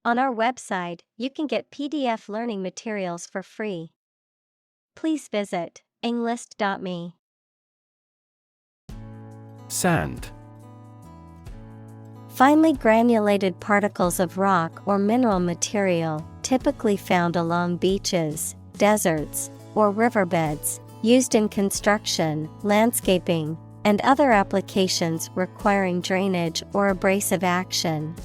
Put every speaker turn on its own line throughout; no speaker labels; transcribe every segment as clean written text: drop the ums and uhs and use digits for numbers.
On our website, you can get PDF learning materials for free. Please visit englist.me.
Sand.
Finely granulated particles of rock or mineral material, typically found along beaches, deserts, or riverbeds, used in construction, landscaping, and other applications requiring drainage or abrasive action.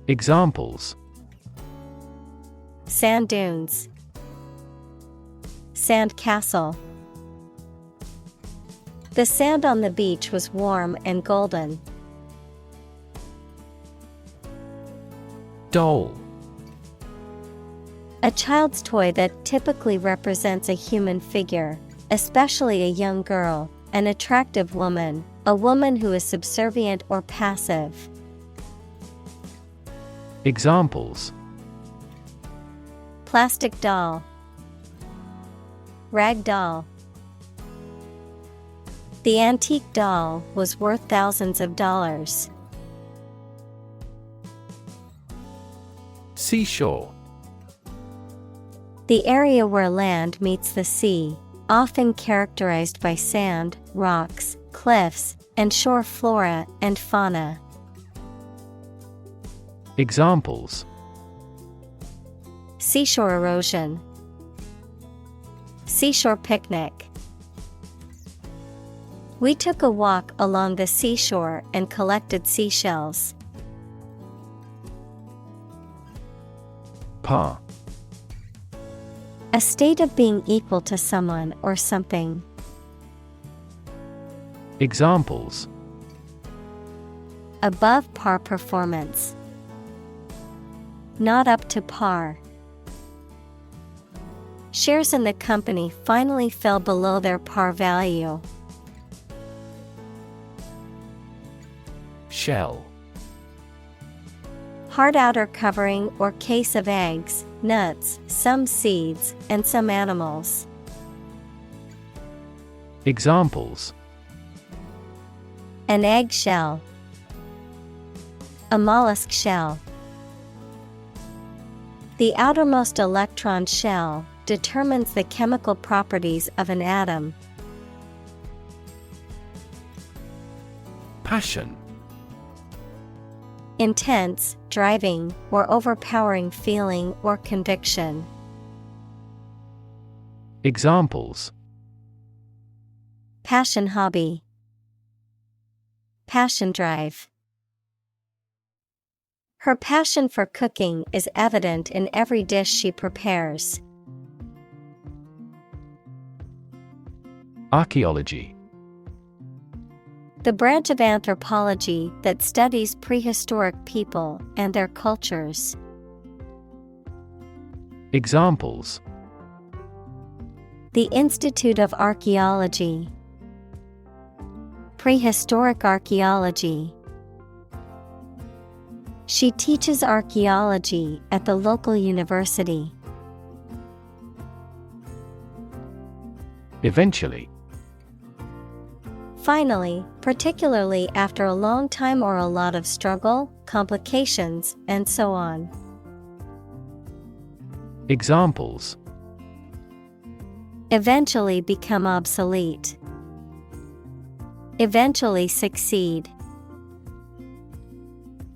Examples:
Sand dunes, sand castle. The sand on the beach was warm and golden.
Doll.
A child's toy that typically represents a human figure, especially a young girl, an attractive woman, a woman who is subservient or passive.
Examples:
Plastic doll, rag doll. The antique doll was worth thousands of dollars.
Seashore.
The area where land meets the sea, often characterized by sand, rocks, cliffs, and shore flora and fauna.
Examples:
Seashore erosion, seashore picnic. We took a walk along the seashore and collected seashells.
Par.
A state of being equal to someone or something.
Examples:
Above par performance, not up to par. Shares in the company finally fell below their par value.
Shell.
Hard outer covering or case of eggs, nuts, some seeds, and some animals.
Examples:
An egg shell, a mollusk shell. The outermost electron shell determines the chemical properties of an atom.
Passion.
Intense, driving, or overpowering feeling or conviction.
Examples:
Passion hobby, passion drive. Her passion for cooking is evident in every dish she prepares.
Archaeology.
The branch of anthropology that studies prehistoric people and their cultures.
Examples:
The Institute of Archaeology, prehistoric archaeology. She teaches archaeology at the local university.
Eventually.
Finally, particularly after a long time or a lot of struggle, complications, and so on.
Examples:
Eventually become obsolete. Eventually succeed.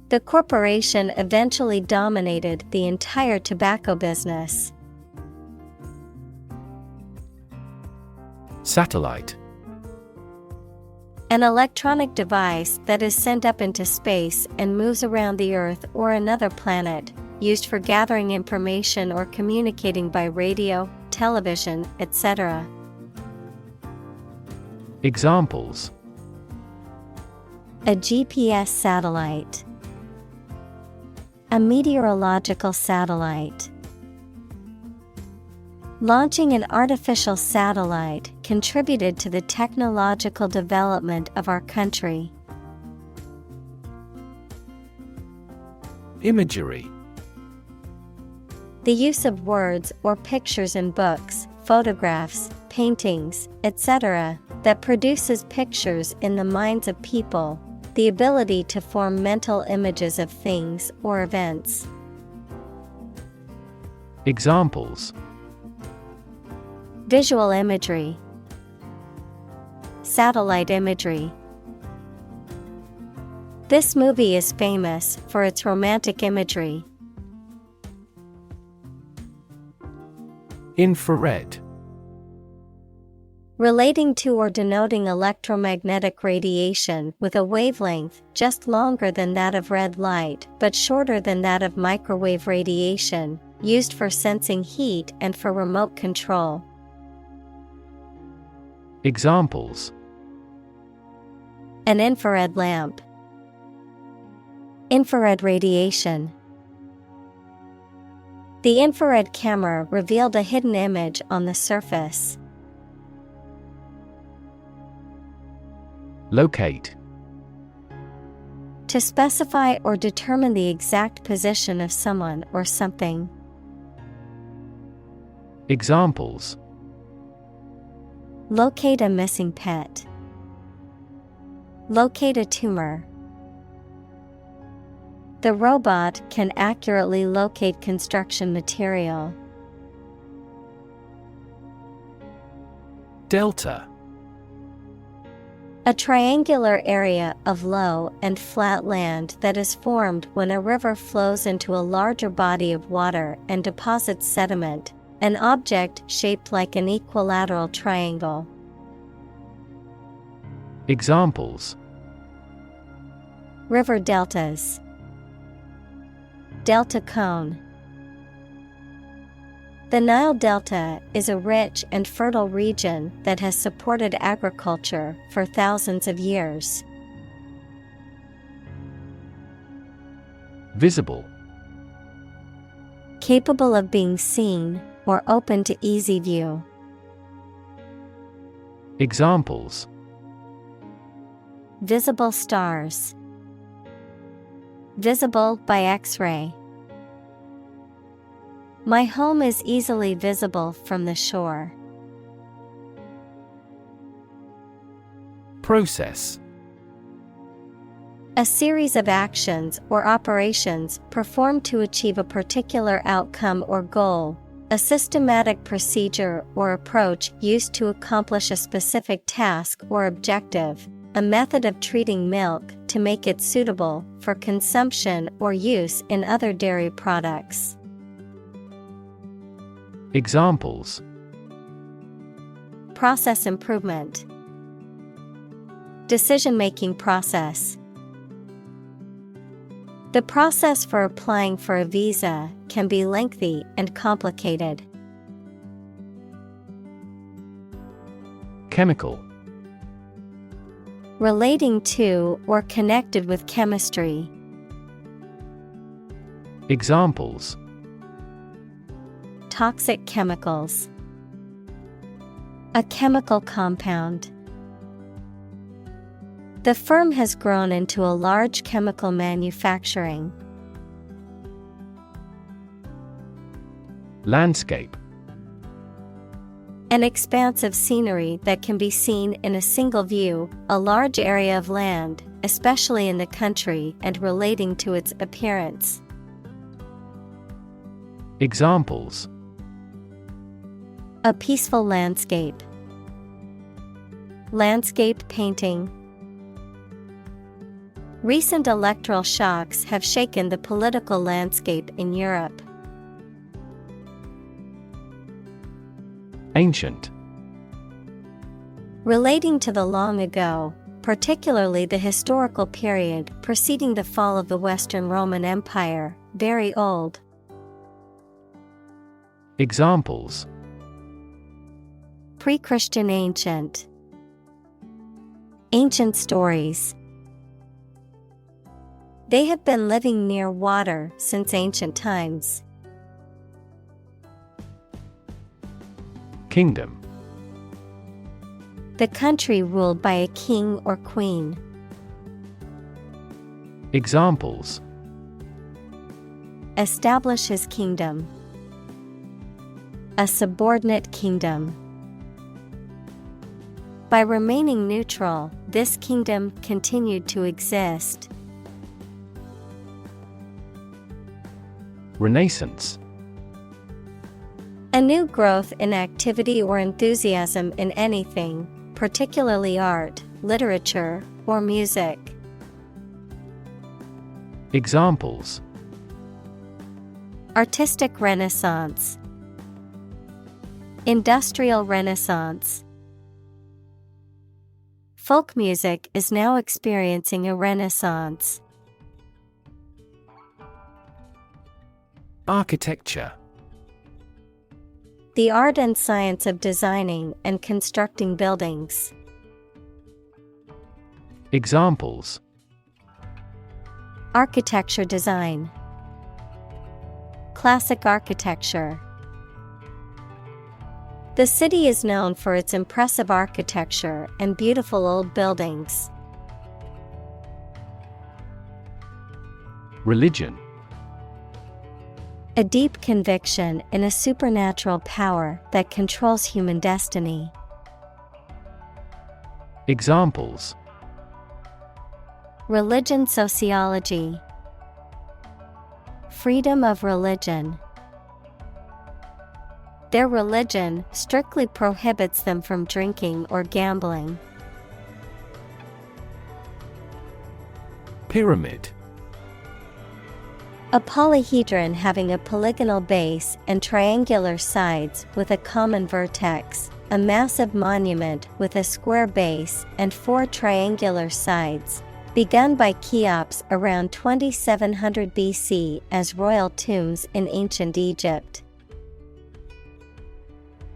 The corporation eventually dominated the entire tobacco business.
Satellite.
An electronic device that is sent up into space and moves around the Earth or another planet, used for gathering information or communicating by radio, television, etc.
Examples:
A GPS satellite, a meteorological satellite. Launching an artificial satellite contributed to the technological development of our country.
Imagery.
The use of words or pictures in books, photographs, paintings, etc., that produces pictures in the minds of people, The ability to form mental images of things or events.
Examples:
Visual imagery, satellite imagery. This movie is famous for its romantic imagery.
Infrared.
Relating to or denoting electromagnetic radiation with a wavelength just longer than that of red light but shorter than that of microwave radiation, used for sensing heat and for remote control.
Examples:
An infrared lamp, infrared radiation. The infrared camera revealed a hidden image on the surface.
Locate.
To specify or determine the exact position of someone or something.
Examples:
Locate a missing pet. Locate a tumor. The robot can accurately locate construction material.
Delta.
A triangular area of low and flat land that is formed when a river flows into a larger body of water and deposits sediment, an object shaped like an equilateral triangle.
Examples:
River deltas. Delta cone. The Nile Delta is a rich and fertile region that has supported agriculture for thousands of years.
Visible.
Capable of being seen or open to easy view.
Examples:
Visible stars. Visible by X-ray. My home is easily visible from the shore.
Process.
A series of actions or operations performed to achieve a particular outcome or goal, a systematic procedure or approach used to accomplish a specific task or objective, a method of treating milk to make it suitable for consumption or use in other dairy products.
Examples:
Process improvement. Decision-making process. The process for applying for a visa can be lengthy and complicated.
Chemical. Relating
to or connected with chemistry.
Examples:
Toxic chemicals. A chemical compound. The firm has grown into a large chemical manufacturing.
Landscape.
An expanse of scenery that can be seen in a single view, a large area of land, especially in the country and relating to its appearance.
Examples:
A peaceful landscape. Landscape painting. Recent electoral shocks have shaken the political landscape in Europe.
Ancient.
Relating to the long ago, particularly the historical period preceding the fall of the Western Roman Empire, very old.
Examples:
Pre-Christian ancient. Ancient stories. They have been living near water since ancient times.
Kingdom.
The country ruled by a king or queen.
Examples:
Establish his kingdom. A subordinate kingdom. By remaining neutral, this kingdom continued to exist.
Renaissance.
A new growth in activity or enthusiasm in anything, particularly art, literature, or music.
Examples:
Artistic Renaissance, Industrial Renaissance. Folk music is now experiencing a renaissance.
Architecture.
The art and science of designing and constructing buildings.
Examples:
Architecture design, classic architecture. The city is known for its impressive architecture and beautiful old buildings.
Religion.
A deep conviction in a supernatural power that controls human destiny.
Examples:
Religion sociology, freedom of religion. Their religion strictly prohibits them from drinking or gambling.
Pyramid.
A polyhedron having a polygonal base and triangular sides with a common vertex. A massive monument with a square base and 4 triangular sides. Begun by Cheops around 2700 BC as royal tombs in ancient Egypt.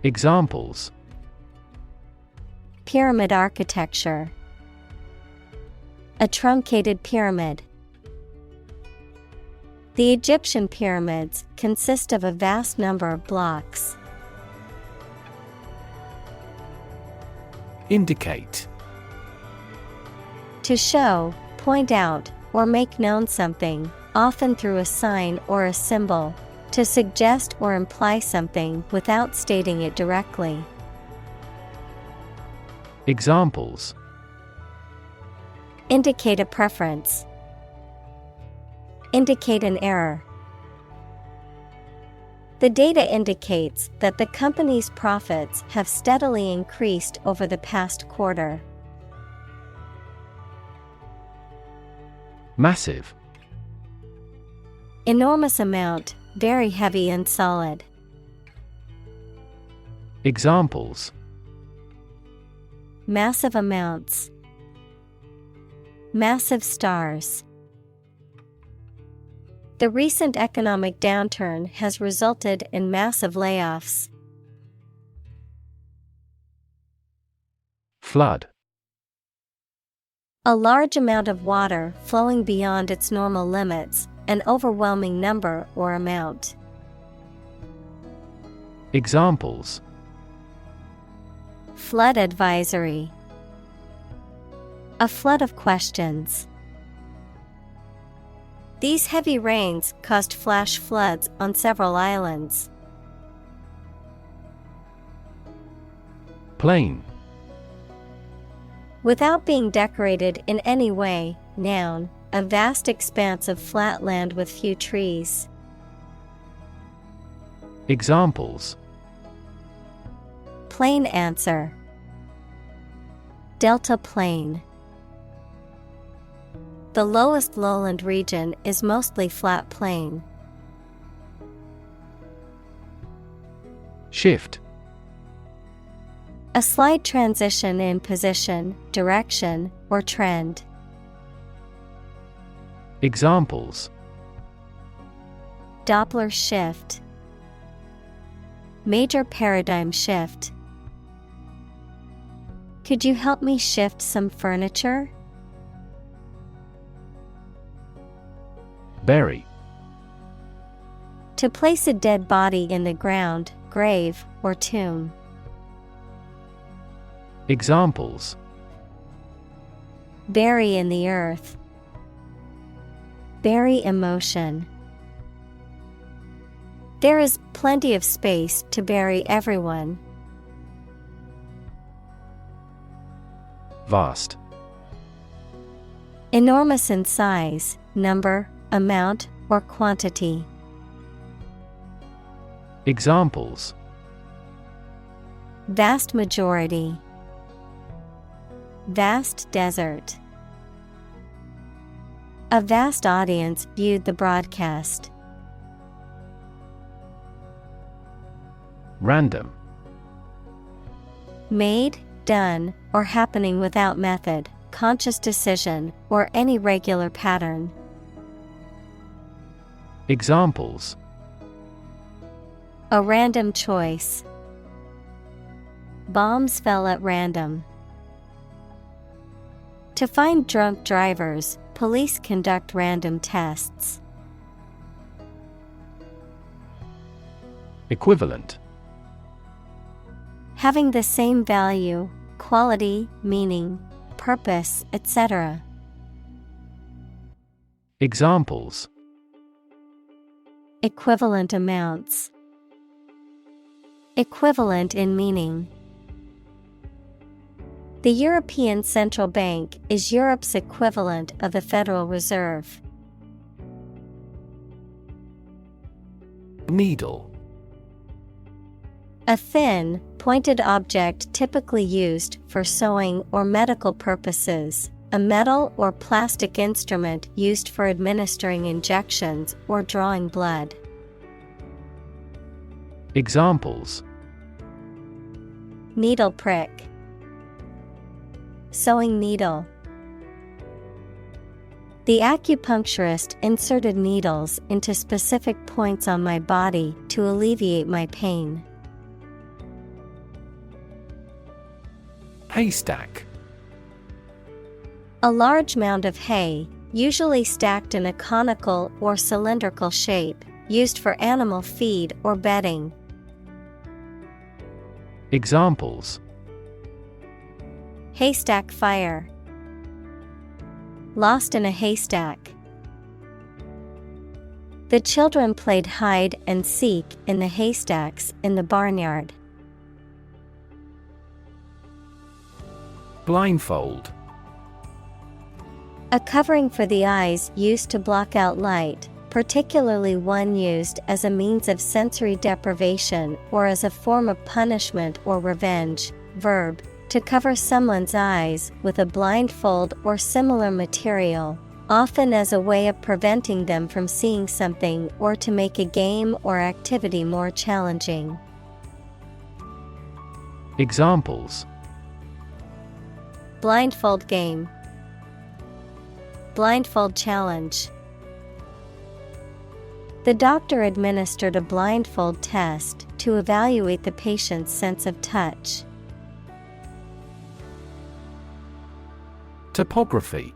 Examples:
Pyramid architecture, a truncated pyramid. The Egyptian pyramids consist of a vast number of blocks.
Indicate.
To show, point out, or make known something, often through a sign or a symbol. To suggest or imply something without stating it directly.
Examples:
Indicate a preference. Indicate an error. The data indicates that the company's profits have steadily increased over the past quarter.
Massive.
Enormous amount, very heavy and solid.
Examples:
Massive amounts. Massive stars. The recent economic downturn has resulted in massive layoffs.
Flood.
A large amount of water flowing beyond its normal limits, an overwhelming number or amount.
Examples:
Flood advisory. A flood of questions. These heavy rains caused flash floods on several islands.
Plain.
Without being decorated in any way, noun, a vast expanse of flat land with few trees.
Examples:
Plain answer. Delta plain. The lowest lowland region is mostly flat plain.
Shift.
A slight transition in position, direction, or trend.
Examples:
Doppler shift. Major paradigm shift. Could you help me shift some furniture?
Bury.
To place a dead body in the ground, grave, or tomb.
Examples:
Bury in the earth. Bury emotion. There is plenty of space to bury everyone.
Vast.
Enormous in size, number, amount, or quantity.
Examples:
Vast majority. Vast desert. A vast audience viewed the broadcast.
Random.
Made, done, or happening without method, conscious decision, or any regular pattern.
Examples:
A random choice. Bombs fell at random. To find drunk drivers, police conduct random tests.
Equivalent.
Having the same value, quality, meaning, purpose, etc.
Examples:
Equivalent amounts. Equivalent in meaning. The European Central Bank is Europe's equivalent of the Federal Reserve.
Needle.
A thin, pointed object typically used for sewing or medical purposes, a metal or plastic instrument used for administering injections or drawing blood.
Examples:
Needle prick. Sewing needle. The acupuncturist inserted needles into specific points on my body to alleviate my pain.
Haystack.
A large mound of hay, usually stacked in a conical or cylindrical shape, used for animal feed or bedding.
Examples:
Haystack fire. Lost in a haystack. The children played hide and seek in the haystacks in the barnyard.
Blindfold.
A covering for the eyes used to block out light, particularly one used as a means of sensory deprivation or as a form of punishment or revenge. Verb: to cover someone's eyes with a blindfold or similar material, often as a way of preventing them from seeing something or to make a game or activity more challenging.
Examples:
Blindfold game. Blindfold challenge. The doctor administered a blindfold test to evaluate the patient's sense of touch.
Topography.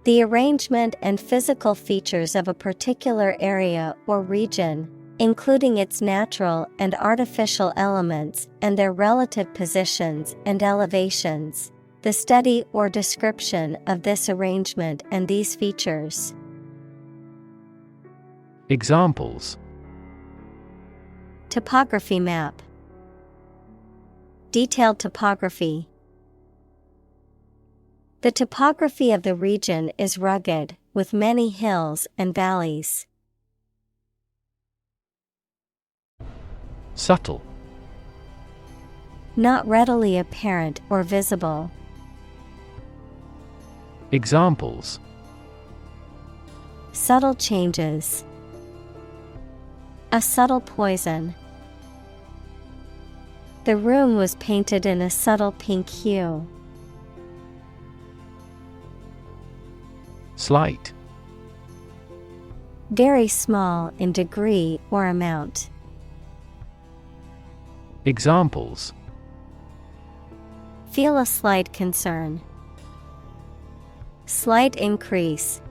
The arrangement and physical features of a particular area or region, including its natural and artificial elements and their relative positions and elevations. The study or description of this arrangement and these features.
Examples:
Topography map. Detailed topography. The topography of the region is rugged, with many hills and valleys.
Subtle.
Not readily apparent or visible.
Examples:
Subtle changes. A subtle poison. The room was painted in a subtle pink hue.
Slight.
Very small in degree or amount.
Examples:
Feel a slight concern. Slight increase.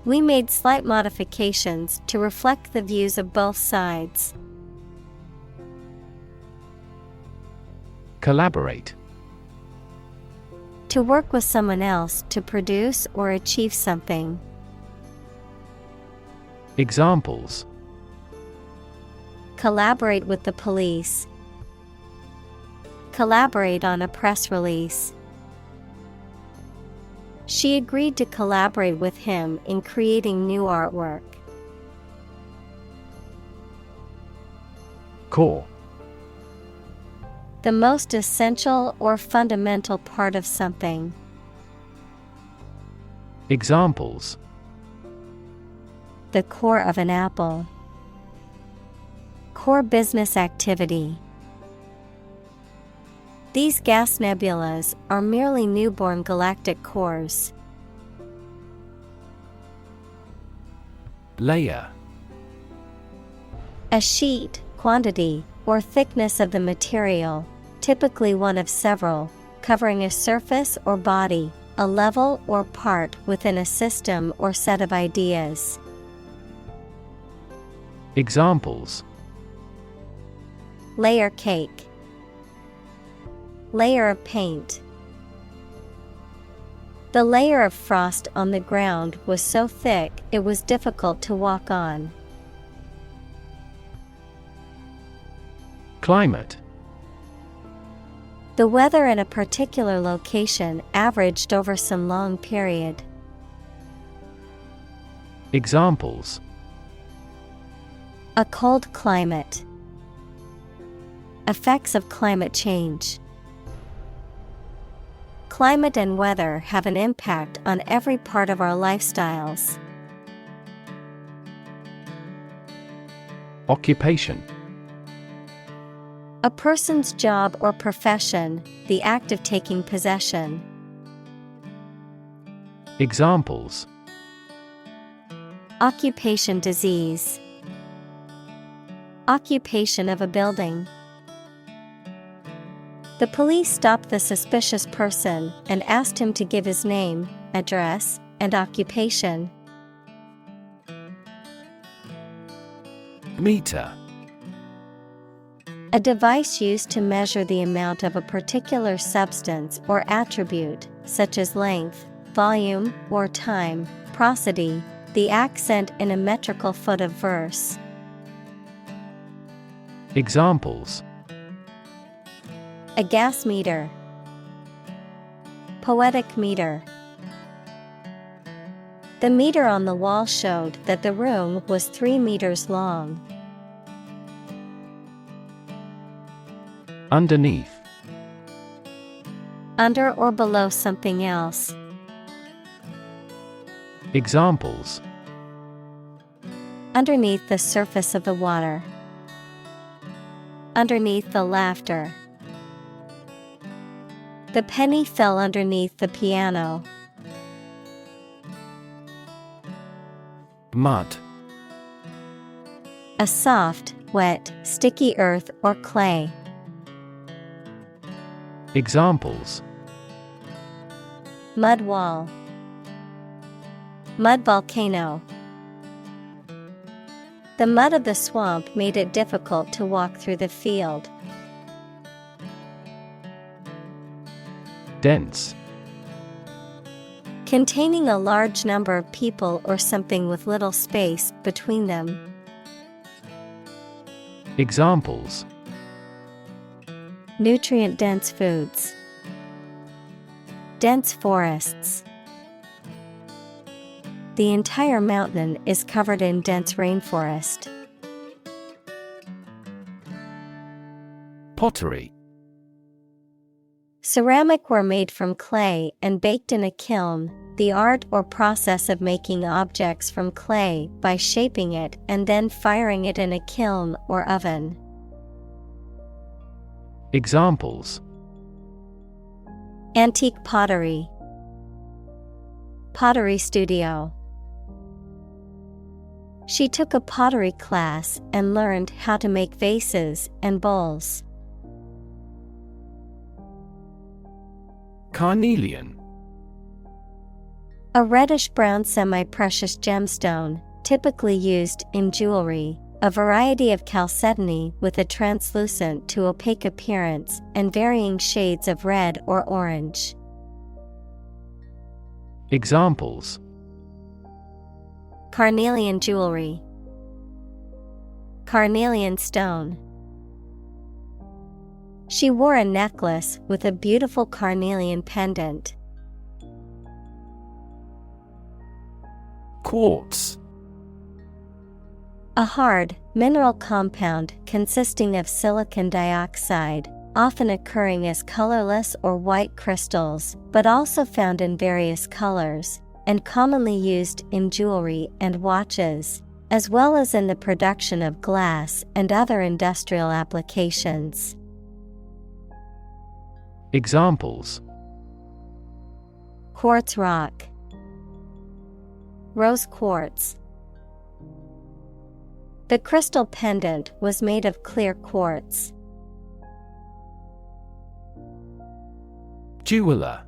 We made slight modifications to reflect the views of both sides.
Collaborate.
To work with someone else to produce or achieve something.
Examples:
Collaborate with the police. Collaborate on a press release. She agreed to collaborate with him in creating new artwork.
Core.
The most essential or fundamental part of something.
Examples:
The core of an apple. Core business activity. These gas nebulas are merely newborn galactic cores.
Layer.
A sheet, quantity, or thickness of the material, typically one of several, covering a surface or body, a level or part within a system or set of ideas.
Examples:
Layer cake. Layer of paint. The layer of frost on the ground was so thick it was difficult to walk on.
Climate.
The weather in a particular location averaged over some long period.
Examples:
A cold climate. Effects of climate change. Climate and weather have an impact on every part of our lifestyles.
Occupation.
A person's job or profession, the act of taking possession.
Examples:
Occupation disease. Occupation of a building. The police stopped the suspicious person and asked him to give his name, address, and occupation.
Meter.
A device used to measure the amount of a particular substance or attribute, such as length, volume, or time. Prosody, the accent in a metrical foot of verse.
Examples:
A gas meter. Poetic meter. The meter on the wall showed that the room was 3 meters long.
Underneath.
Under or below something else.
Examples:
Underneath the surface of the water. Underneath the laughter. The penny fell underneath the piano.
Mud.
A soft, wet, sticky earth or clay.
Examples:
Mud wall. Mud volcano. The mud of the swamp made it difficult to walk through the field.
Dense.
Containing a large number of people or something with little space between them.
Examples:
Nutrient-dense foods. Dense forests. The entire mountain is covered in dense rainforest. Pottery. Ceramic ware made from clay and baked in a kiln, the art or process of making objects from clay by shaping it and then firing it in a kiln or oven.
Examples:
Antique pottery. Pottery studio. She took a pottery class and learned how to make vases and bowls.
Carnelian.
A reddish-brown semi-precious gemstone, typically used in jewelry, a variety of chalcedony with a translucent to opaque appearance and varying shades of red or orange.
Examples:
Carnelian jewelry. Carnelian stone. She wore a necklace with a beautiful carnelian pendant.
Quartz.
A hard, mineral compound consisting of silicon dioxide, often occurring as colorless or white crystals, but also found in various colors, and commonly used in jewelry and watches, as well as in the production of glass and other industrial applications.
Examples:
Quartz rock, rose quartz. The crystal pendant was made of clear quartz.
Jeweler.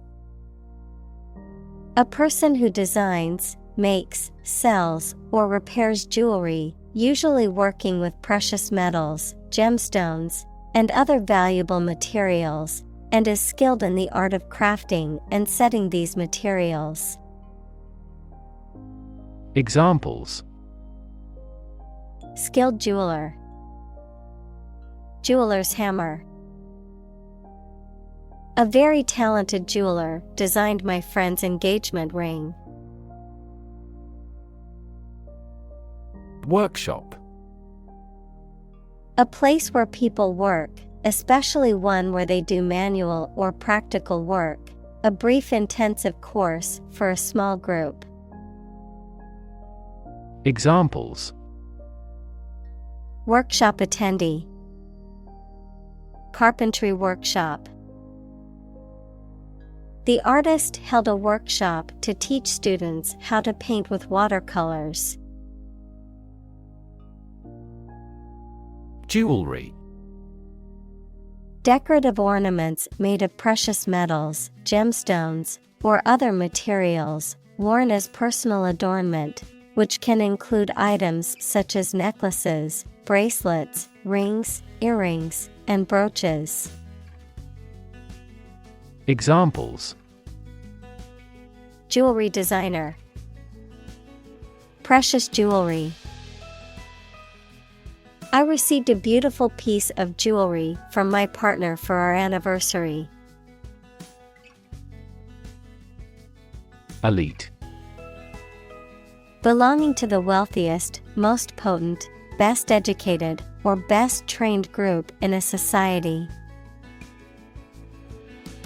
A person who designs, makes, sells, or repairs jewelry, usually working with precious metals, gemstones, and other valuable materials, and is skilled in the art of crafting and setting these materials.
Examples:
Skilled jeweler, jeweler's hammer. A very talented jeweler designed my friend's engagement ring.
Workshop.
A place where people work, especially one where they do manual or practical work, a brief intensive course for a small group.
Examples:
Workshop attendee, carpentry workshop. The artist held a workshop to teach students how to paint with watercolors.
Jewelry.
Decorative ornaments made of precious metals, gemstones, or other materials, worn as personal adornment, which can include items such as necklaces, bracelets, rings, earrings, and brooches.
Examples:
Jewelry designer, precious jewelry. I received a beautiful piece of jewelry from my partner for our anniversary.
Elite.
Belonging to the wealthiest, most potent, best educated, or best trained group in a society.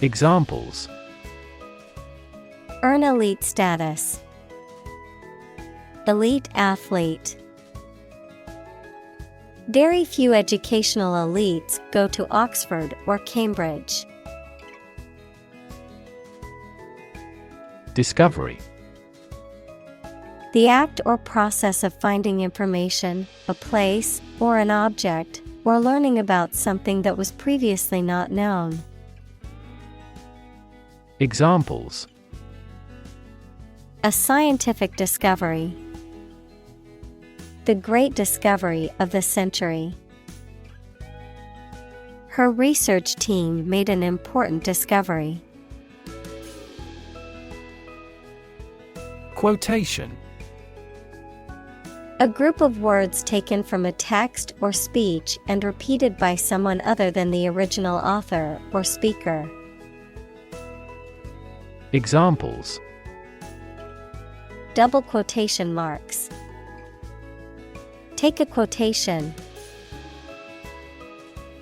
Examples:
Earn elite status, elite athlete. Very few educational elites go to Oxford or Cambridge.
Discovery.
The act or process of finding information, a place, or an object, or learning about something that was previously not known.
Examples:
A scientific discovery, the great discovery of the century. Her research team made an important discovery.
Quotation.
A group of words taken from a text or speech and repeated by someone other than the original author or speaker.
Examples:
Double quotation marks. Take a quotation.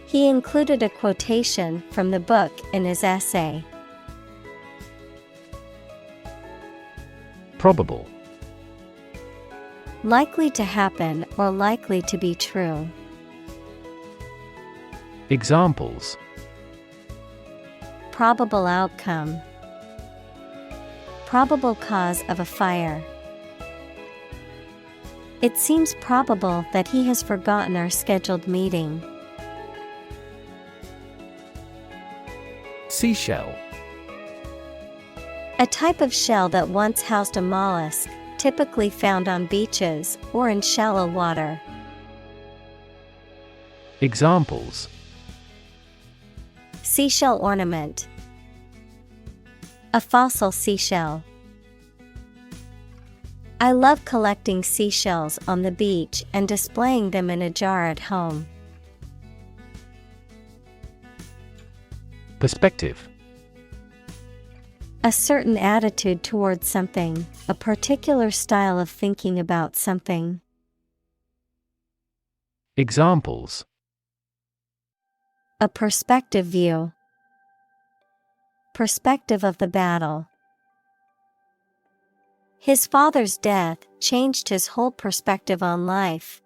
He included a quotation from the book in his essay.
Probable.
Likely to happen or likely to be true.
Examples:
Probable outcome, probable cause of a fire. It seems probable that he has forgotten our scheduled meeting.
Seashell.
A type of shell that once housed a mollusk, typically found on beaches or in shallow water.
Examples:
Seashell ornament, a fossil seashell. I love collecting seashells on the beach and displaying them in a jar at home.
Perspective.
A certain attitude towards something, a particular style of thinking about something.
Examples:
A perspective view. Perspective of the battle. His father's death changed his whole perspective on life.